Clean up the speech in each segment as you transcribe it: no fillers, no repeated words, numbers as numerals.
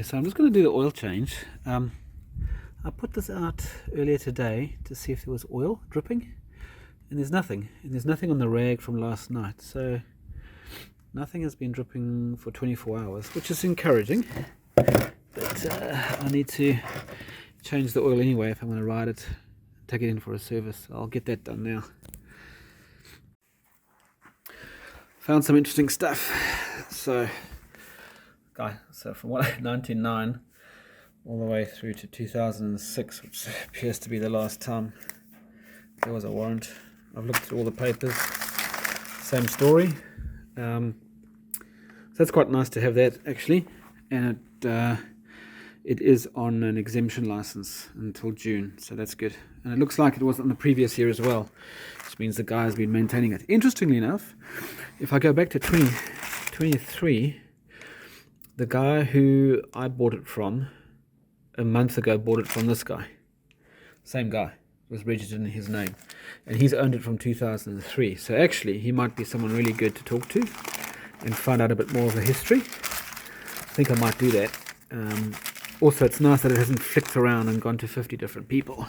Okay, so I'm just going to do the oil change. I put this out earlier today to see if there was oil dripping, and there's nothing. And there's nothing on the rag from last night, so nothing has been dripping for 24 hours, which is encouraging. But I need to change the oil anyway if I'm going to ride it, take it in for a service. I'll get that done now. Found some interesting stuff. So from 1999 all the way through to 2006, which appears to be the last time there was a warrant. I've looked through all the papers, same story. So that's quite nice to have that actually, and it is on an exemption license until June, so that's good. And it looks like it was on the previous year as well, which means the guy has been maintaining it. Interestingly enough, if I go back to 2023, the guy who I bought it from a month ago bought it from this guy. Same guy. It was registered in his name. And he's owned it from 2003. So actually, he might be someone really good to talk to and find out a bit more of the history. I think I might do that. Also, it's nice that it hasn't flicked around and gone to 50 different people.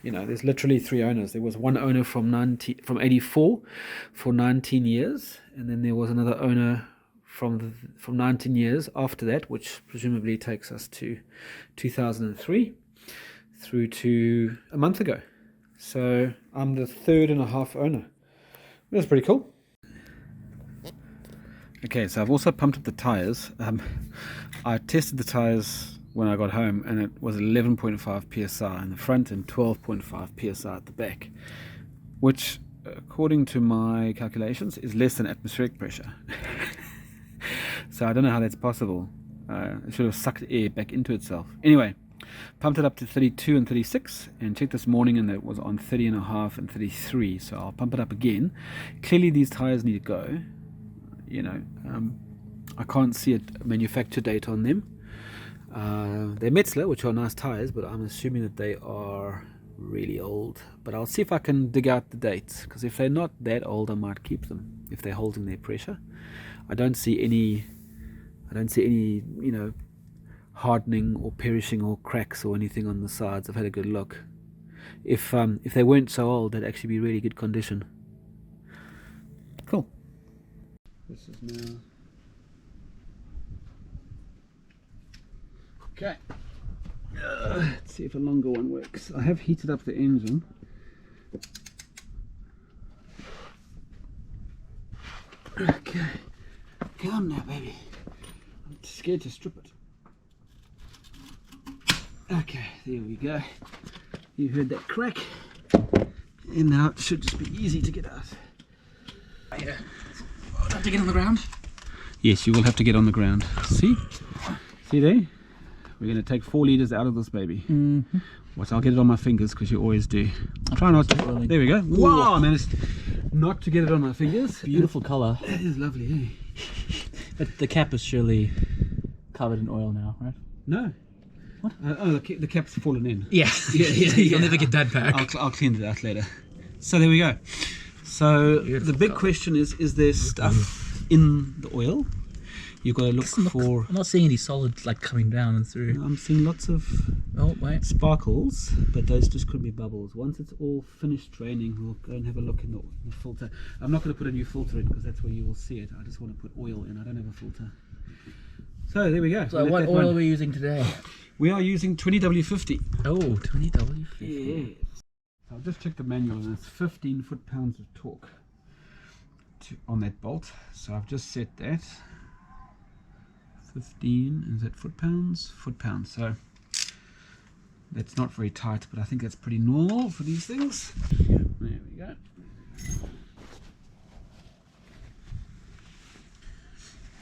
You know, there's literally 3 owners. There was one owner from 84 for 19 years. And then there was another owner from 19 years after that, which presumably takes us to 2003 through to a month ago. So I'm the 3rd and a half owner. That's pretty cool. Okay, so I've also pumped up the tires. I tested the tires when I got home, and it was 11.5 psi in the front and 12.5 psi at the back, which according to my calculations is less than atmospheric pressure. So I don't know how that's possible. It should have sucked air back into itself. Anyway, pumped it up to 32 and 36, and checked this morning, and it was on 30.5 and 33. So I'll pump it up again. Clearly these tires need to go. You know, I can't see a manufacture date on them. They're Metzler, which are nice tires, but I'm assuming that they are really old. But I'll see if I can dig out the dates, because if they're not that old, I might keep them if they're holding their pressure. I don't see any, you know, hardening or perishing or cracks or anything on the sides. I've had a good look. If they weren't so old, they'd actually be really good condition. Cool. This is now okay. Let's see if a longer one works. I have heated up the engine. Okay. Come on now, baby. I'm scared to strip it. Okay, there we go. You heard that crack. And now it should just be easy to get out. Yeah. I'll have to get on the ground? Yes, you will have to get on the ground. See? See there? We're going to take 4 litres out of this baby. Mm-hmm. What? I'll get it on my fingers, because you always do. Try not to. There we go. Wow, I managed not to get it on my fingers. Beautiful colour. It is lovely, eh? But the cap is surely covered in oil now, right? No. What? The cap's fallen in. Yeah. You'll never get that back. I'll clean it out later. So there we go. So beautiful the big question is there stuff in the oil? You've got to look for... I'm not seeing any solids like coming down and through. I'm seeing lots of sparkles, but those just could be bubbles. Once it's all finished draining, we'll go and have a look in the filter. I'm not going to put a new filter in, because that's where you will see it. I just want to put oil in. I don't have a filter. So there we go. So what oil are we using today? We are using 20W50. Oh, 20W50. Yes. I'll just check the manual, and it's 15 foot-pounds of torque on that bolt. So I've just set that. 15, is that foot-pounds? Foot-pounds. So that's not very tight, but I think that's pretty normal for these things. There we go.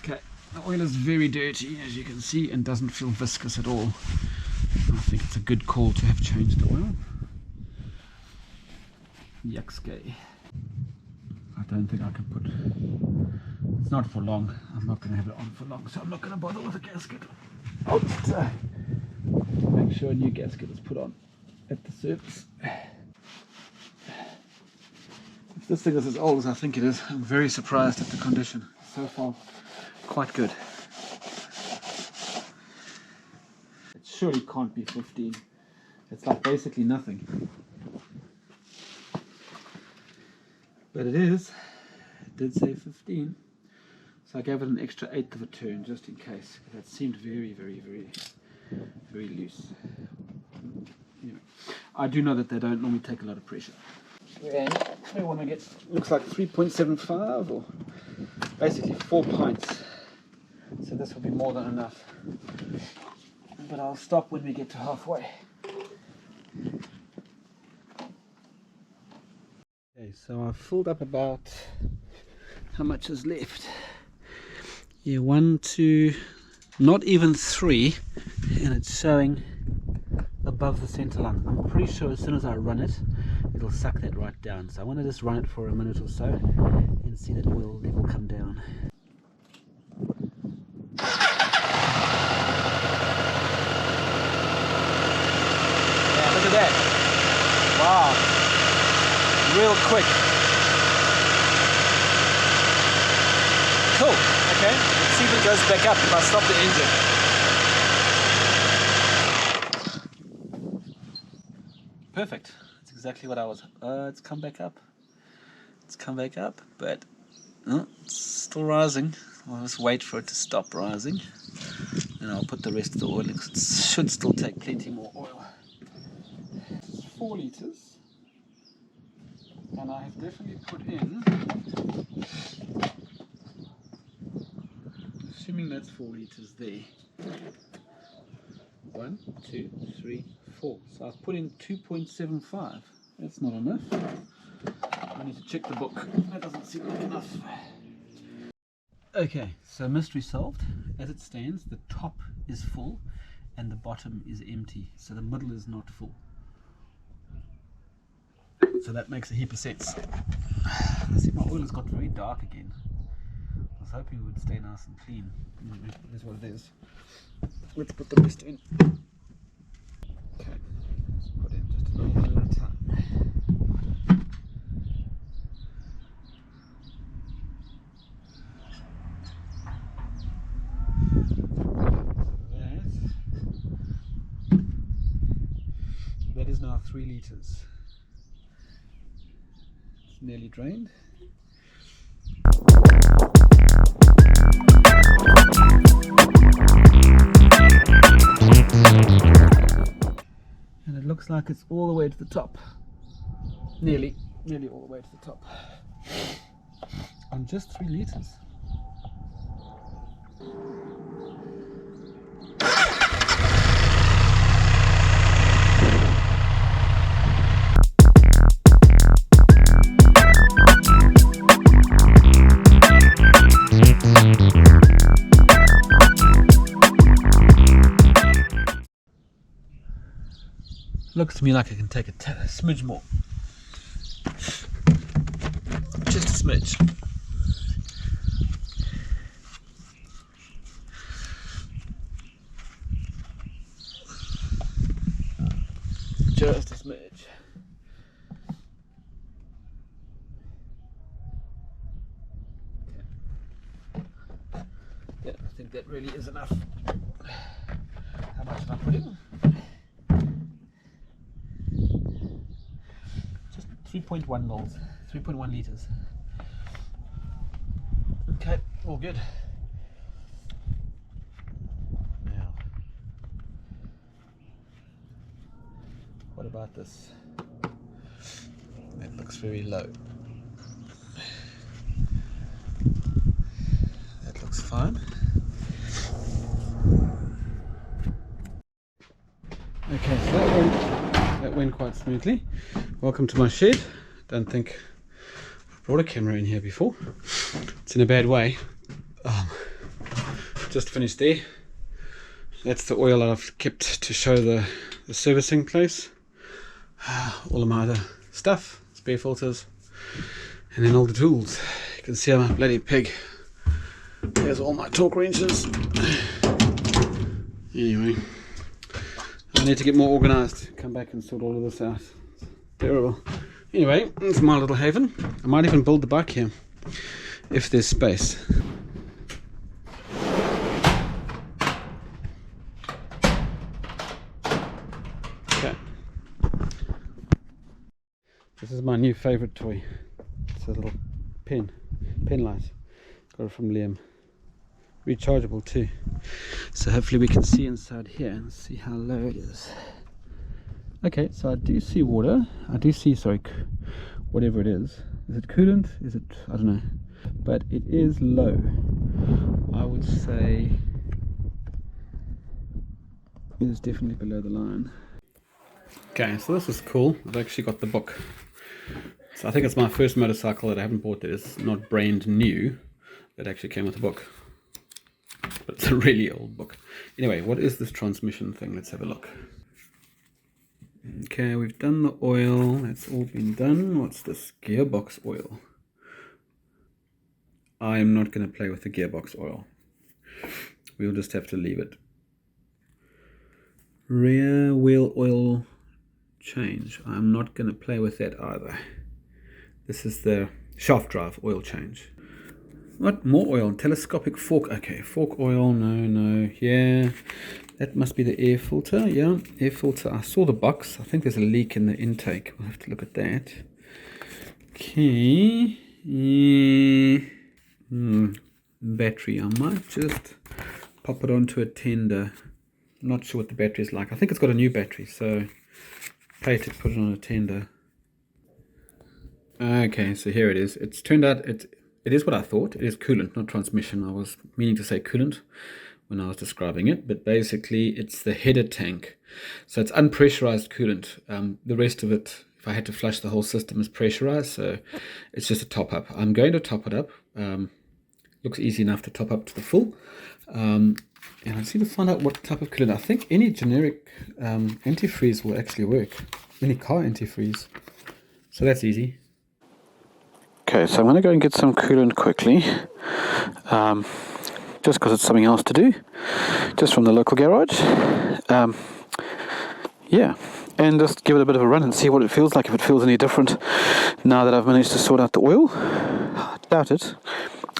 Okay, the oil is very dirty, as you can see, and doesn't feel viscous at all. I think it's a good call to have changed the oil. Yuckskay. I don't think I can put... It's not for long. I'm not going to have it on for long, so I'm not going to bother with a gasket. I'll just make sure a new gasket is put on at the surface. If this thing is as old as I think it is, I'm very surprised at the condition. So far, quite good. surely can't be 15. It's like basically nothing. But it is. It did say 15. So I gave it an extra 1/8 of a turn just in case. That seemed very loose. Anyway, I do know that they don't normally take a lot of pressure. And we want to get, looks like 3.75 or basically 4 pints. So this will be more than enough. But I'll stop when we get to halfway. Okay, so I've filled up about, how much is left? Yeah, 1, 2, not even 3, and it's showing above the center line. I'm pretty sure as soon as I run it, it'll suck that right down. So I want to just run it for a minute or so and see that oil level come down. Yeah, look at that. Wow. Real quick. Cool. Okay. Let's see if it goes back up if I stop the engine. Perfect. That's exactly what I was. It's come back up. It's come back up, but it's still rising. I'll just wait for it to stop rising, and I'll put the rest of the oil in, 'cause it should still take plenty more oil. It's 4 liters, and I have definitely put in, assuming that's 4 liters there. 1, 2, 3, 4. So I've put in 2.75. That's not enough. I need to check the book. That doesn't seem like enough. Okay, so mystery solved. As it stands, the top is full and the bottom is empty. So the middle is not full. So that makes a heap of sense. I see my oil has got very dark again. I was hoping it would stay nice and clean. Anyway, it is what it is. Let's put the rest in. Okay, let's put in just a little bit at a time. That is now 3 liters. It's nearly drained. And it looks like it's all the way to the top. Nearly all the way to the top. On just 3 liters. Looks to me like I can take a smidge more. Just a smidge. Just a smidge. Okay. Yeah, I think that really is enough. How much have I put in? 3.1 mils, 3.1 liters. Okay, all good. Now, what about this? That looks very low. That looks fine. Okay, so that went quite smoothly. Welcome to my shed. Don't think I've brought a camera in here before. It's in a bad way. Just finished there. That's the oil I've kept to show the servicing place. All of my other stuff, spare filters, and then all the tools. You can see I'm a bloody pig. There's all my torque wrenches. Anyway, I need to get more organised. Come back and sort all of this out. Terrible. Anyway, it's my little haven. I might even build the bike here if there's space. This is my new favorite toy. It's a little pen light. Got it from Liam. Rechargeable too. So hopefully we can see inside here and see how low it is. Okay, so I do see water. I do see, sorry, whatever it is. Is it coolant? Is it, I don't know. But it is low. I would say it is definitely below the line. Okay, so this is cool. I've actually got the book. So I think it's my first motorcycle that I haven't bought that is not brand new, that actually came with a book. But it's a really old book. Anyway, what is this transmission thing? Let's have a look. Okay, we've done the oil. That's all been done. What's this? Gearbox oil. I'm not going to play with the gearbox oil. We'll just have to leave it. Rear wheel oil change. I'm not going to play with that either. This is the shaft drive oil change. What? More oil? Telescopic fork. Okay, fork oil. No. Yeah. That must be the air filter. Yeah, air filter. I saw the box. I think there's a leak in the intake. We'll have to look at that. Okay. Battery. I might just pop it onto a tender. I'm not sure what the battery is like. I think it's got a new battery, so pay to put it on a tender. Okay, so here it is. It's turned out it is what I thought. It is coolant, not transmission. I was meaning to say coolant when I was describing it, but basically it's the header tank. So it's unpressurized coolant. The rest of it, if I had to flush the whole system, is pressurized, so it's just a top up. I'm going to top it up. Looks easy enough to top up to the full. And I just need to find out what type of coolant. I think any generic antifreeze will actually work. Any car antifreeze. So that's easy. Okay, so I'm going to go and get some coolant quickly. Just because it's something else to do. Just from the local garage. Yeah. And just give it a bit of a run and see what it feels like, if it feels any different now that I've managed to sort out the oil. I doubt it.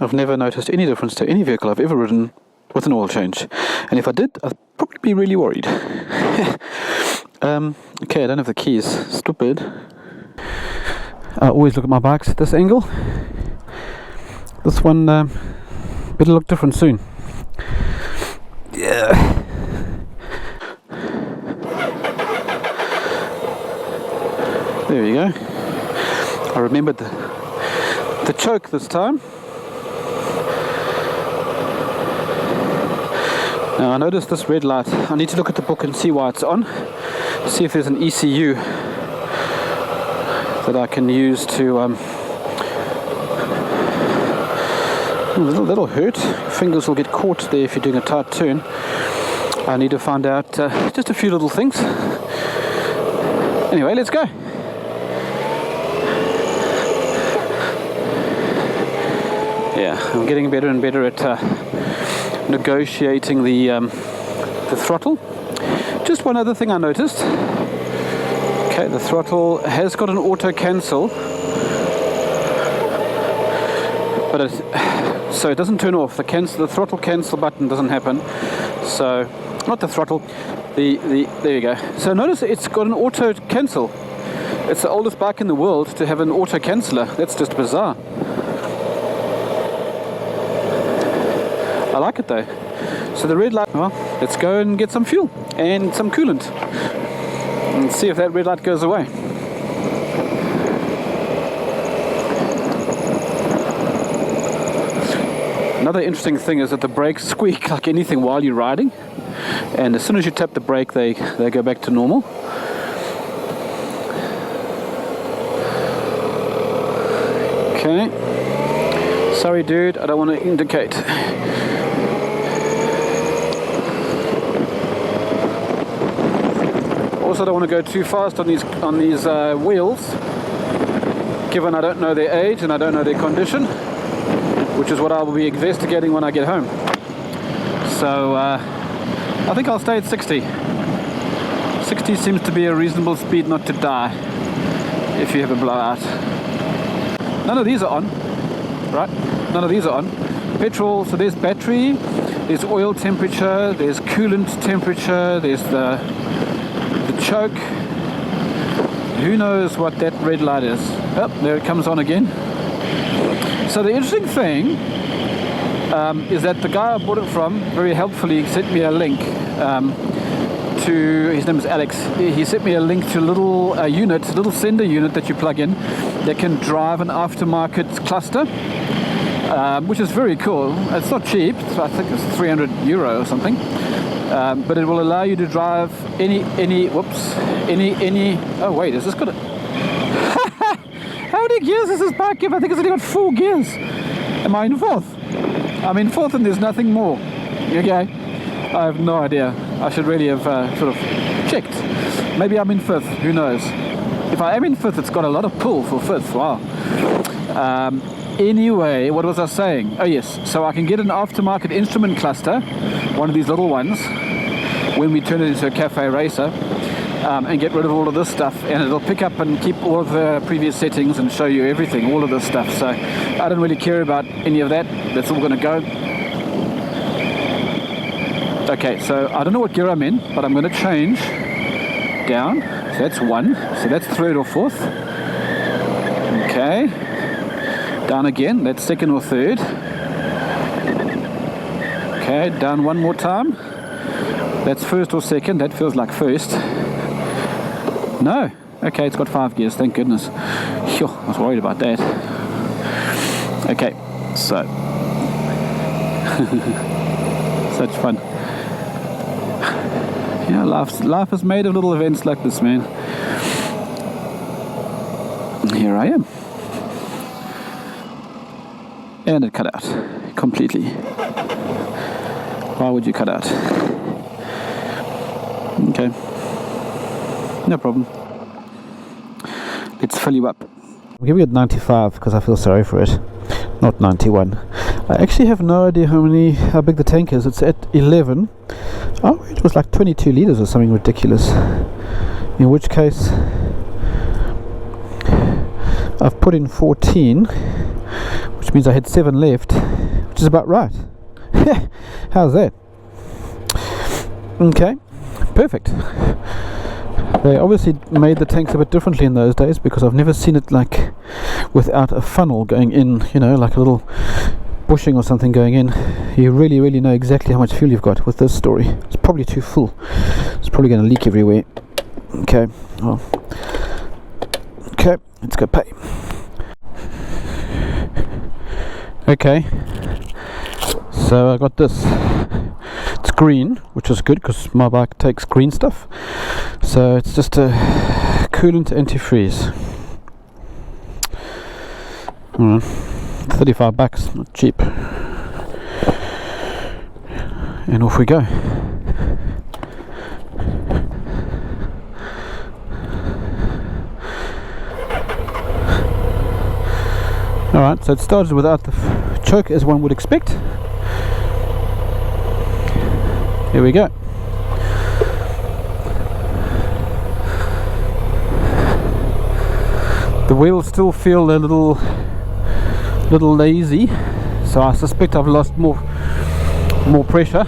I've never noticed any difference to any vehicle I've ever ridden with an oil change. And if I did, I'd probably be really worried. Okay, I don't have the keys. Stupid. I always look at my bikes at this angle. This one better look different soon. Yeah. There we go. I remembered the choke this time. Now I noticed this red light. I need to look at the book and see why it's on. See if there's an ECU that I can use to that'll hurt. Fingers will get caught there if you're doing a tight turn. I need to find out just a few little things. Anyway, let's go. Yeah, I'm getting better and better at negotiating the throttle. Just one other thing I noticed. Okay, the throttle has got an auto cancel, but so it doesn't turn off. The throttle cancel button doesn't happen. So not the throttle. There you go. So notice it's got an auto cancel. It's the oldest bike in the world to have an auto canceller. That's just bizarre. I like it though. So the red light, well, let's go and get some fuel and some coolant and see if that red light goes away. Another interesting thing is that the brakes squeak like anything while you're riding, and as soon as you tap the brake they go back to normal. Okay. Sorry dude, I don't want to indicate. Also don't want to go too fast on these wheels, given I don't know their age and I don't know their condition, which is what I will be investigating when I get home. So I think I'll stay at 60. 60 seems to be a reasonable speed not to die if you have a blowout. None of these are on, right? None of these are on. Petrol, so there's battery, there's oil temperature, there's coolant temperature, there's the choke, who knows what that red light is. Oh, there it comes on again. So the interesting thing is that the guy I bought it from very helpfully sent me a link to, his name is Alex. He sent me a link to a little unit, a little sender unit that you plug in that can drive an aftermarket cluster, which is very cool. It's not cheap, so I think it's €300 or something, but it will allow you to drive any oh wait, has this got a how many gears does this bike give? I think it's only got 4 gears. Am I in 4th? I'm in 4th and there's nothing more. Okay, I have no idea. I should really have sort of checked. Maybe I'm in 5th, who knows. If I am in 5th, it's got a lot of pull for 5th. Wow. Anyway, what was I saying? Oh yes, so I can get an aftermarket instrument cluster, one of these little ones, when we turn it into a Café racer, and get rid of all of this stuff, and it'll pick up and keep all of the previous settings and show you everything, all of this stuff. So I don't really care about any of that. That's all going to go. Okay, so I don't know what gear I'm in, but I'm going to change down. So that's 1, so that's 3rd or 4th. Okay, down again, that's 2nd or 3rd. Okay, down one more time, that's 1st or 2nd. That feels like 1st. No, okay, it's got 5 gears, thank goodness. Phew, I was worried about that. Okay, so such fun. Yeah, life is made of little events like this, man. Here I am. And it cut out completely. Why would you cut out? Okay, no problem. Let's fill you up. I'm giving it 95 because I feel sorry for it, not 91. I actually have no idea how big the tank is. It's at 11. Oh, it was like 22 litres or something ridiculous. In which case, I've put in 14, which means I had 7 left, which is about right. How's that? Okay, perfect. They obviously made the tanks a bit differently in those days, because I've never seen it like without a funnel going in, you know, like a little bushing or something going in. You really know exactly how much fuel you've got with this story. It's probably too full. It's probably going to leak everywhere. Okay, well, okay, let's go pay. Okay, so I got this. It's green, which is good because my bike takes green stuff. So it's just a coolant antifreeze. $35, not cheap. And off we go. Alright, so it started without the choke, as one would expect. Here we go. The wheels still feel a little lazy, so I suspect I've lost more pressure.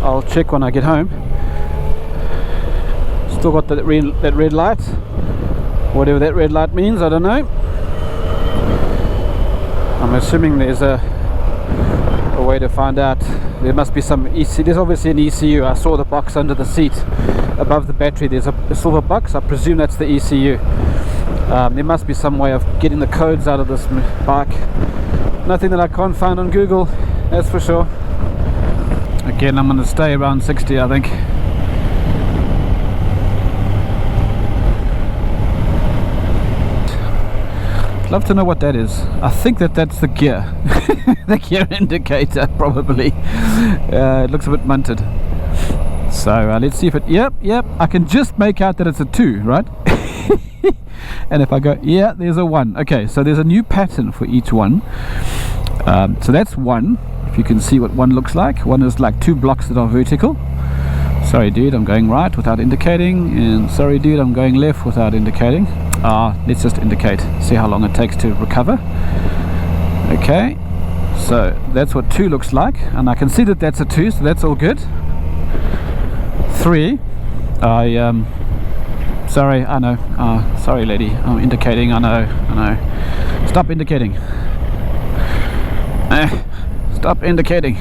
I'll check when I get home. Still got that red light, whatever that red light means, I don't know. I'm assuming there's a way to find out. There must be some ECU. There's obviously an ECU. I saw the box under the seat above the battery. There's a silver box. I presume that's the ECU. There must be some way of getting the codes out of this bike. Nothing that I can't find on Google, that's for sure. Again, I'm going to stay around 60, I think. I'd love to know what that is. I think that's the gear. The gear indicator, probably. It looks a bit munted. So let's see if it... Yep, I can just make out that it's a 2, right? And if I go, yeah, there's a 1. Okay, so there's a new pattern for each one. So that's 1, if you can see what 1 looks like. 1 is like 2 blocks that are vertical. Sorry dude, I'm going right without indicating, and sorry dude, I'm going left without indicating. Let's just indicate, see how long it takes to recover. Okay, so that's what 2 looks like, and I can see that that's a 2, so that's all good. 3, I Sorry, I know. Sorry, lady. I'm indicating. I know. Stop indicating. Stop indicating.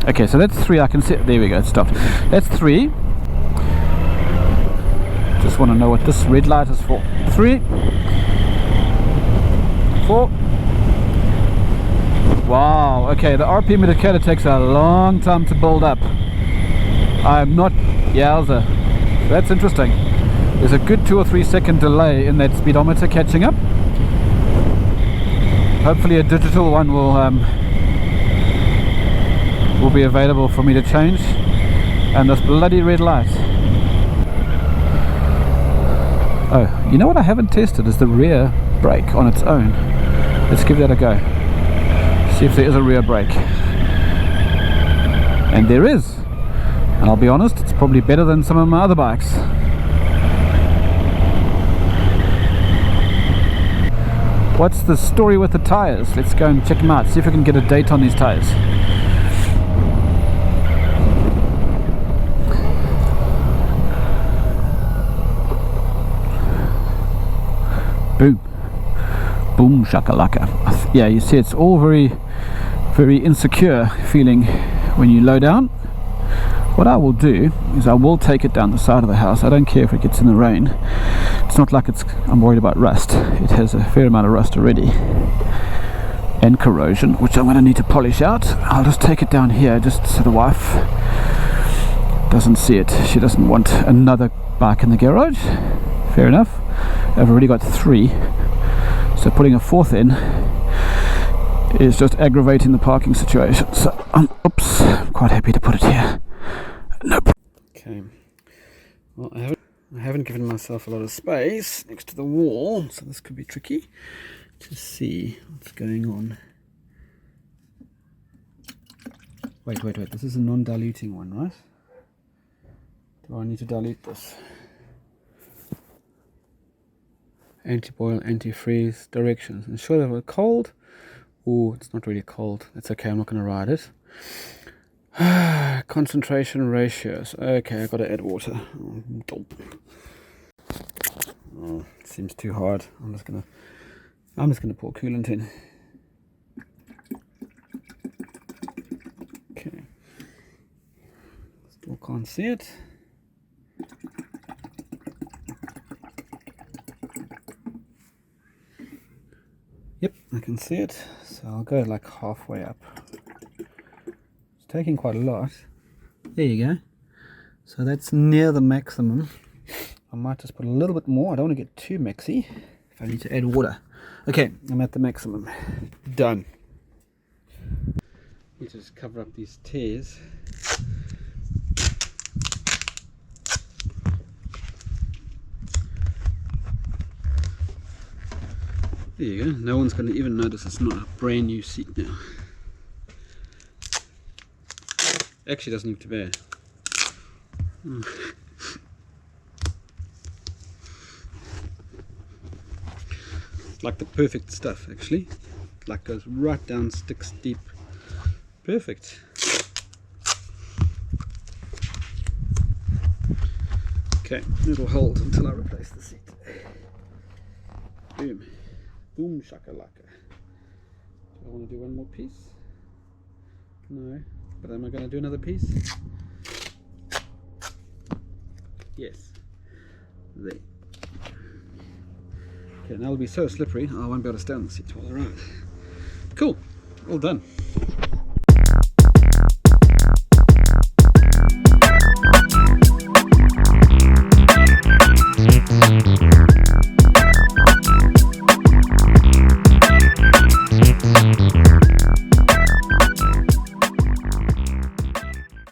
Okay, so that's 3. I can see. There we go. It stopped. That's 3. Just want to know what this red light is for. 3, 4. Wow. Okay, the RPM indicator takes a long time to build up. I'm not. Yowza. That's interesting. There's a good 2 or 3 second delay in that speedometer catching up. Hopefully a digital one will be available for me to change. And this bloody red light. Oh, you know what I haven't tested is the rear brake on its own. Let's give that a go. See if there is a rear brake. And there is. And I'll be honest, it's probably better than some of my other bikes. What's the story with the tyres? Let's go and check them out, see if we can get a date on these tyres. Boom. Boom shakalaka. Yeah, you see it's all very, very insecure feeling when you low down. What I will do is I will take it down the side of the house. I don't care if it gets in the rain. It's not like I'm worried about rust. It has a fair amount of rust already. And corrosion, which I'm going to need to polish out. I'll just take it down here just so the wife doesn't see it. She doesn't want another bike in the garage. Fair enough. I've already got 3. So putting a 4th in is just aggravating the parking situation. So, oops, I'm quite happy to put it here. Nope. Okay. Well, I haven't given myself a lot of space next to the wall, so this could be tricky to see what's going on. Wait. This is a non-diluting one, right? Do I need to dilute this? Anti-boil, anti-freeze, directions. Ensure that we're cold. Oh, it's not really cold. That's okay. I'm not going to ride it. Concentration ratios. Okay, I've got to add water. Oh, it seems too hard. I'm just gonna pour coolant in. Okay. Still can't see it. Yep, I can see it. So I'll go like halfway up. Taking quite a lot. There you go. So that's near the maximum. I might just put a little bit more. I don't want to get too maxy if I need to add water. Okay, I'm at the maximum. Done. Need to just cover up these tears. There you go. No one's going to even notice it's not a brand new seat now. Actually doesn't look too bad. It's like the perfect stuff actually. Like goes right down, sticks deep. Perfect. Okay, it'll hold until I replace the seat. Boom. Boom shakalaka. Do I want to do one more piece? No. But am I going to do another piece? Yes. There. Okay, now it'll be so slippery I won't be able to stay on the seat while I ride. Cool. All done.